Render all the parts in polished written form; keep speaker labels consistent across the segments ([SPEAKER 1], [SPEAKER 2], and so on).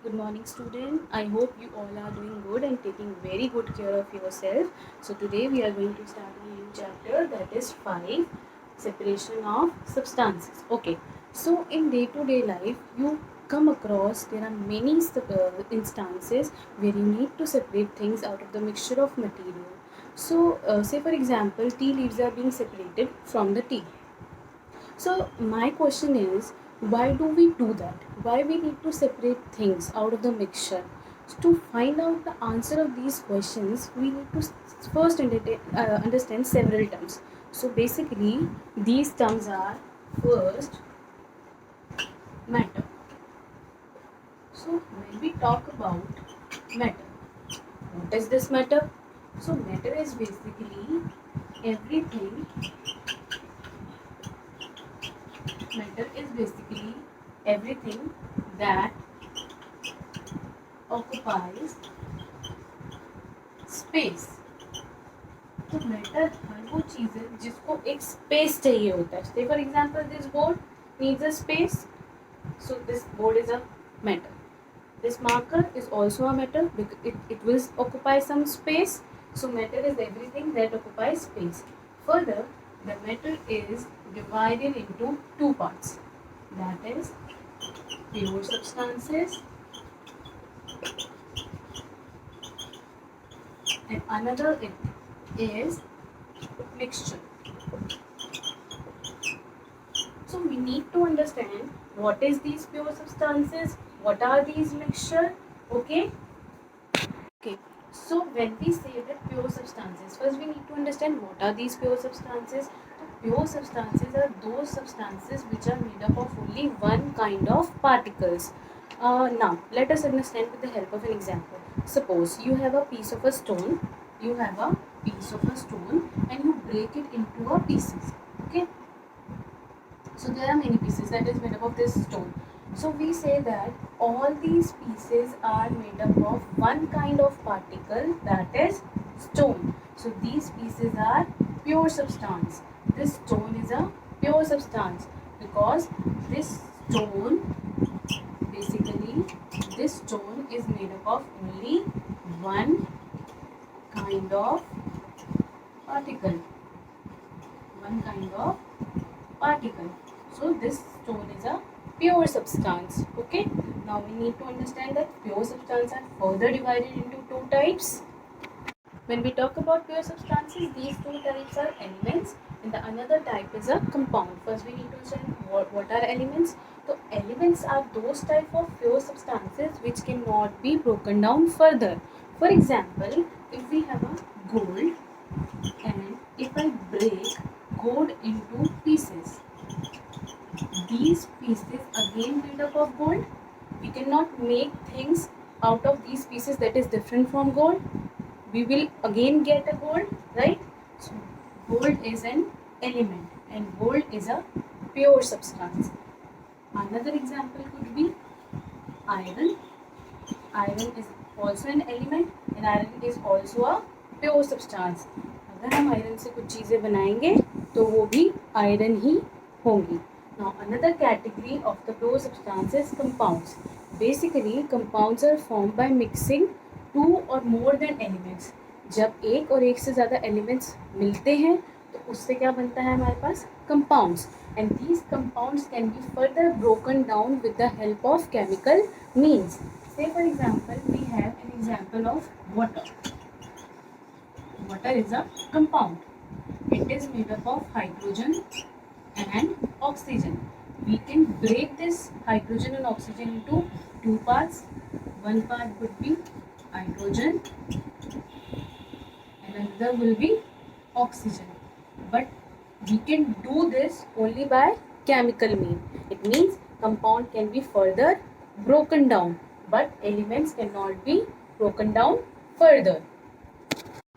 [SPEAKER 1] Good morning, student. I hope you all are doing good and taking very good care of yourself. So today we are going to start a new chapter, that is 5, separation of substances. Okay. So in day-to-day life, you come across there are many instances where you need to separate things out of the mixture of material. So say for example, tea leaves are being separated from the tea. So my question is, why do we do that? Why we need to separate things out of the mixture? So to find out the answer of these questions, we need to first understand several terms. So basically, these terms are first matter. So when we talk about matter, what is this matter? So matter is basically everything. Matter is basically everything that occupies space. तो matter हर वो चीज है जिसको एक space चाहिए होता है. से for example this board needs a space, so this board is a matter. This marker is also a matter because it will occupy some space. So matter is everything that occupies space. Further, the matter is divided into two parts. That is pure substances and another is mixture. So we need to understand what is these pure substances, what are these mixture, okay? Okay, so when we say that pure substances, first we need to understand what are these pure substances. So pure substances are those substances which are made up of only one kind of particles. Now, let us understand with the help of an example. Suppose you have a piece of a stone, and you break it into a pieces, okay? So there are many pieces that is made up of this stone. So we say that all these pieces are made up of one kind of particle, that is stone. So these pieces are pure substance. This stone is a pure substance because this stone basically this stone is made up of only one kind of particle. One kind of particle. So this stone is a pure substance. Okay. Now we need to understand that pure substances are further divided into two types. When we talk about pure substances, these two types are elements and the another type is a compound. First we need to understand what are elements. So elements are those type of pure substances which cannot be broken down further. For example, if we have a gold and if I break gold into pieces, these pieces again made up of gold. We cannot make things out of these pieces that is different from gold. We will again get a gold, right? So gold is an element and gold is a pure substance. Another example could be iron. Iron is also an element and iron is also a pure substance. अगर हम iron से कुछ चीज़ें बनाएंगे तो वो भी iron ही होंगी. Now another category of the pure substances, compounds. Basically compounds are formed by mixing two or more than elements. जब एक और एक से ज़्यादा elements मिलते हैं तो उससे क्या बनता है हमारे पास compounds, and these compounds can be further broken down with the help of chemical means. Say for example we have an example of water. Water is a compound. It is made up of hydrogen and oxygen. We can break this hydrogen and oxygen into two parts. One part would be hydrogen and another will be oxygen. But we can do this only by chemical means. It means compound can be further broken down, but elements cannot be broken down further.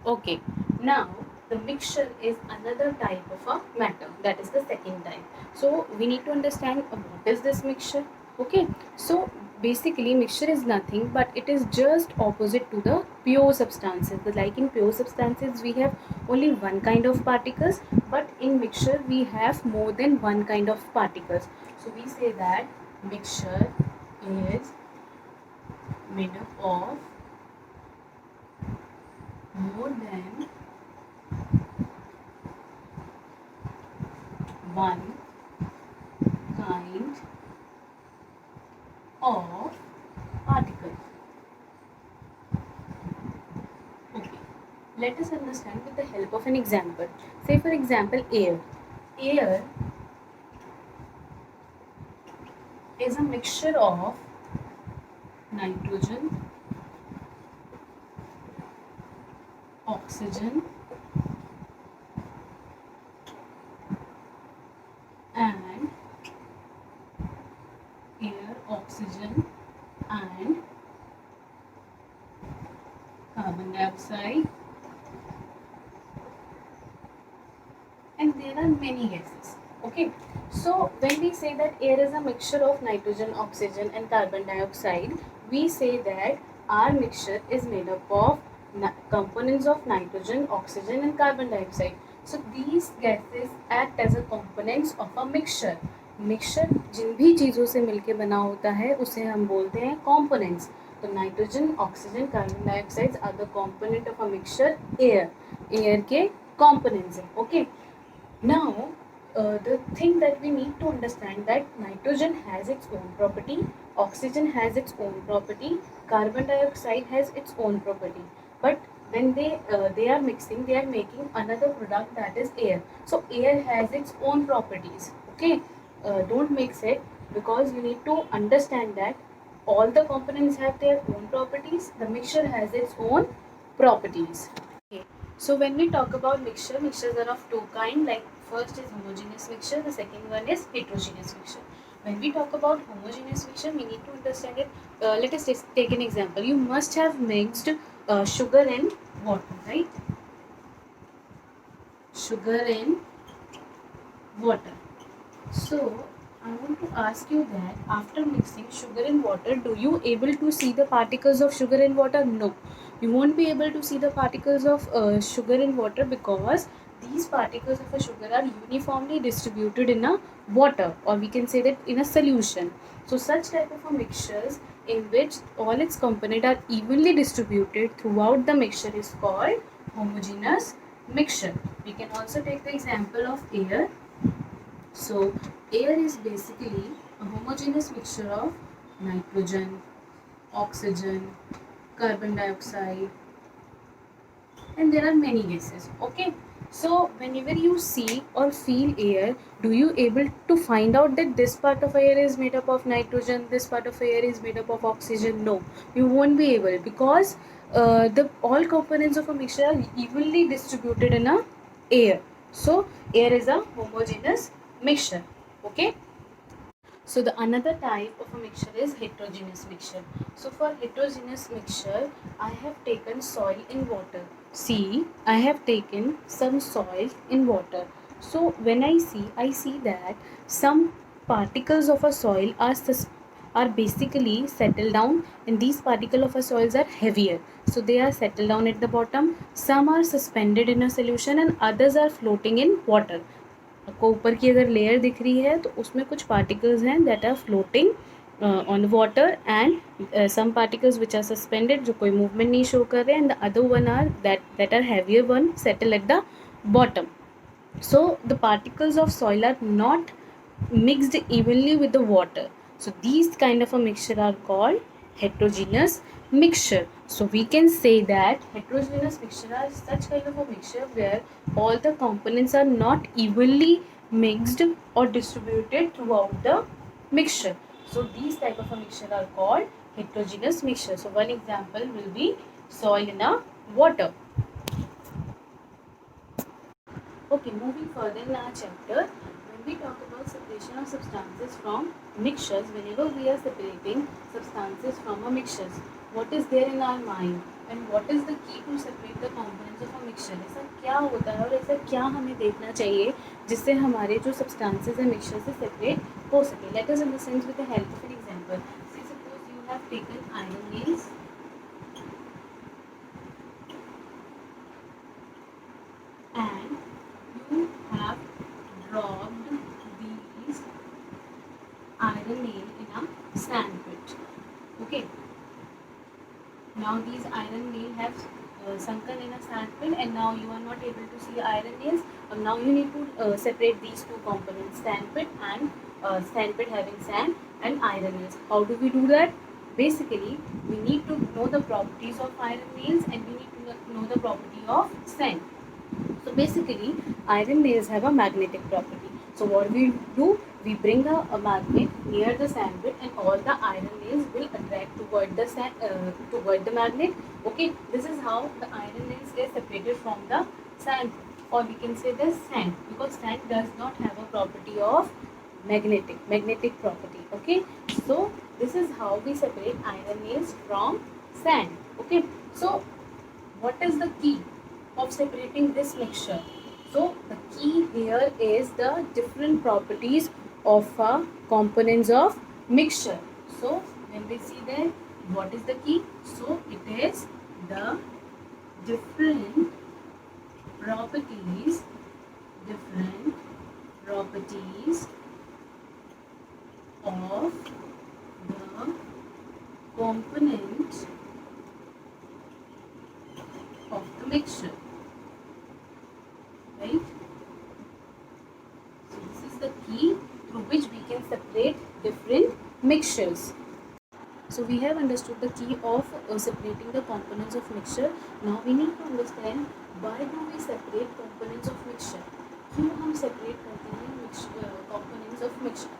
[SPEAKER 1] Okay, now the mixture is another type of a matter, that is the second type. So we need to understand what is this mixture. Okay, so basically mixture is nothing but it is just opposite to the pure substances. Like in pure substances we have only one kind of particles, but in mixture we have more than one kind of particles. So we say that mixture is made up of more than one kind of particle. Okay, let us understand with the help of an example. Say for example air. Air is a mixture of nitrogen, oxygen and air, oxygen and carbon dioxide, and there are many gases. Okay, so when we say that air is a mixture of nitrogen, oxygen and carbon dioxide, we say that our mixture is made up of components of nitrogen, oxygen and carbon dioxide. So these gases act as a components of a mixture. Mixture जिन भी चीज़ों से मिलके बना होता है उसे हम बोलते हैं components. तो nitrogen, oxygen, carbon dioxide are the component of a mixture air. Air के components हैं. Okay. Now, the thing that we need to understand that nitrogen has its own property, oxygen has its own property, carbon dioxide has its own property. But when they are mixing, they are making another product, that is air. So air has its own properties. Okay, don't mix it, because you need to understand that all the components have their own properties. The mixture has its own properties. Okay. So when we talk about mixture, mixtures are of two kinds. Like first is homogeneous mixture, the second one is heterogeneous mixture. When we talk about homogeneous mixture, we need to understand it. Let us take an example. You must have mixed sugar and water, right? Sugar and water. So I want to ask you that after mixing sugar and water, do you able to see the particles of sugar and water? No, you won't be able to see the particles of sugar and water, because these particles of a sugar are uniformly distributed in a water, or we can say that in a solution. So such type of a mixtures in which all its components are evenly distributed throughout the mixture is called homogeneous mixture. We can also take the example of air. So air is basically a homogeneous mixture of nitrogen, oxygen, carbon dioxide, and there are many gases. Okay, so whenever you see or feel air, do you able to find out that this part of air is made up of nitrogen, this part of air is made up of oxygen? No, you won't be able, because the all components of a mixture are evenly distributed in a air. So air is a homogeneous mixture. Okay, so the another type of a mixture is heterogeneous mixture. So for heterogeneous mixture, I have taken soil in water. See, I have taken some soil in water. So when I see that some particles of a soil are basically settled down, and these particles of a soils are heavier, so they are settled down at the bottom. Some are suspended in a solution and others are floating in water. आपको ऊपर की अगर layer दिख रही है तो उसमें कुछ पार्टिकल्स हैं that are floating on water, and some particles which are suspended जो कोई मूवमेंट नहीं शो कर रहे हैं, and the other one are that are heavier one settle at the bottom. So the particles of soil are not mixed evenly with the water. So these kind of a mixture are called heterogeneous mixture. So we can say that heterogeneous mixture are such kind of a mixture where all the components are not evenly mixed or distributed throughout the mixture. So these type of a mixture are called heterogeneous mixture. So one example will be soil in a water. Okay, moving further in our chapter, when we talk about separation of substances from mixtures, whenever we are separating substances from a mixtures, what is there in our mind and what is the key to separate the components of a mixture? ऐसा क्या होता है और ऐसा क्या हमें देखना चाहिए जिससे हमारे जो substances है mixture से separate हो सके? Let us understand with the help of an example. Say suppose you have taken iron nails and you have dropped these iron nail in a sand pit. Okay. Now these iron nails have sunken in a sand pit, and now you are not able to see iron nails. Now you need to separate these two components, sand pit and sand pit having sand and iron nails. How do we do that? Basically, we need to know the properties of iron nails and we need to know the property of sand. So basically, iron nails have a magnetic property. So what we do, we bring a magnet near the sand pit, and all the iron nails will attract toward the magnet. Okay, this is how the iron nails get separated from the sand, or we can say the sand, because sand does not have a property of magnetic property. Okay, so this is how we separate iron nails from sand. Okay, so what is the key of separating this mixture? So the key here is the different properties of components of mixture. So when we see that, what is the key? So it is the different properties, different properties of the component of the mixture, right? So this is the key through which we can separate different mixtures. So we have understood the key of separating the components of mixture. Now we need to understand why do we separate components of mixture? क्यों हम separate करते हैं components of mixture?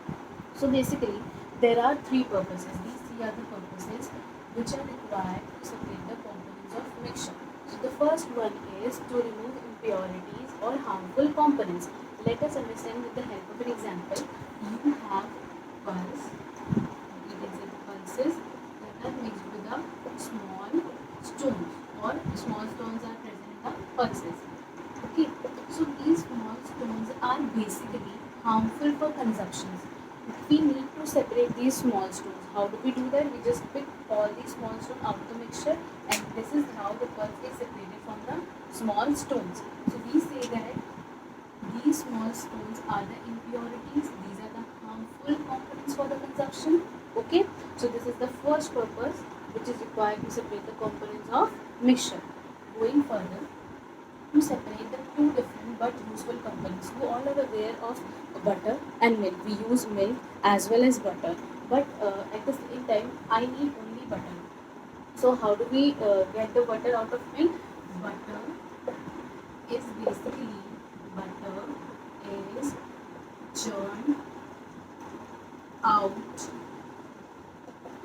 [SPEAKER 1] So basically there are three purposes. These three are the purposes which are required to separate the components of mixture. So the first one is to remove impurities or harmful components. Let us understand with the help of an example. You have pulse, you can say the pulses that are mixed with the small stones, or small stones are present in the pulses. Okay, so these small stones are basically harmful for consumption. We need to separate these small stones. How do we do that? We just pick all these small stones out of the mixture, and this is how the pulse is separated from the small stones. So we say that these small stones are the impurities, these are the harmful components for the consumption. Okay, so this is the first purpose which is required to separate the components of mixture. Going further, to separate the two different but useful components. You all are aware of butter and milk. We use milk as well as butter, but at the same time I need only butter. So how do we get the butter out of milk? Butter is basically, butter is churned out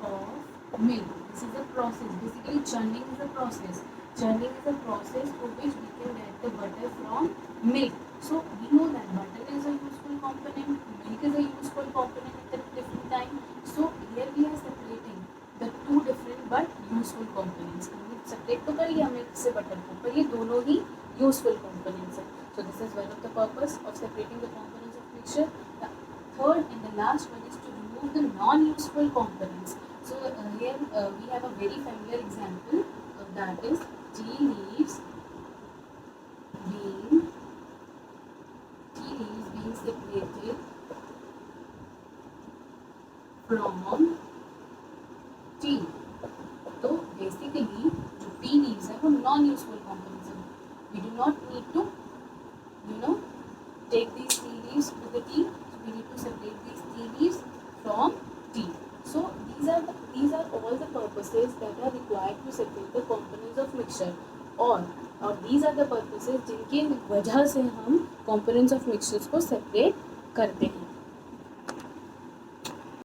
[SPEAKER 1] of milk. This is a process. Basically churning is a process. Churning is a process through which we can get the butter from milk. So we know that butter is a useful component, milk is a useful component at a different time. So here we are separating the two different but useful components. हमने separate तो कर लिया milk से butter को, पर ये दोनों ही useful components हैं. So this is one of the purpose of separating the components of mixture. The third and the last one is to remove the non-useful components. So here we have a very familiar example, that is tea leaves being separated from tea. तो basically जो tea leaves है वो non-useful components हैं. We do not need to take these tea leaves to the tea. So we need to separate these tea leaves from tea. So these are all the purposes that are required to separate the components of mixture. और these are the purposes जिनके वजह से हम components of mixtures को separate करते हैं.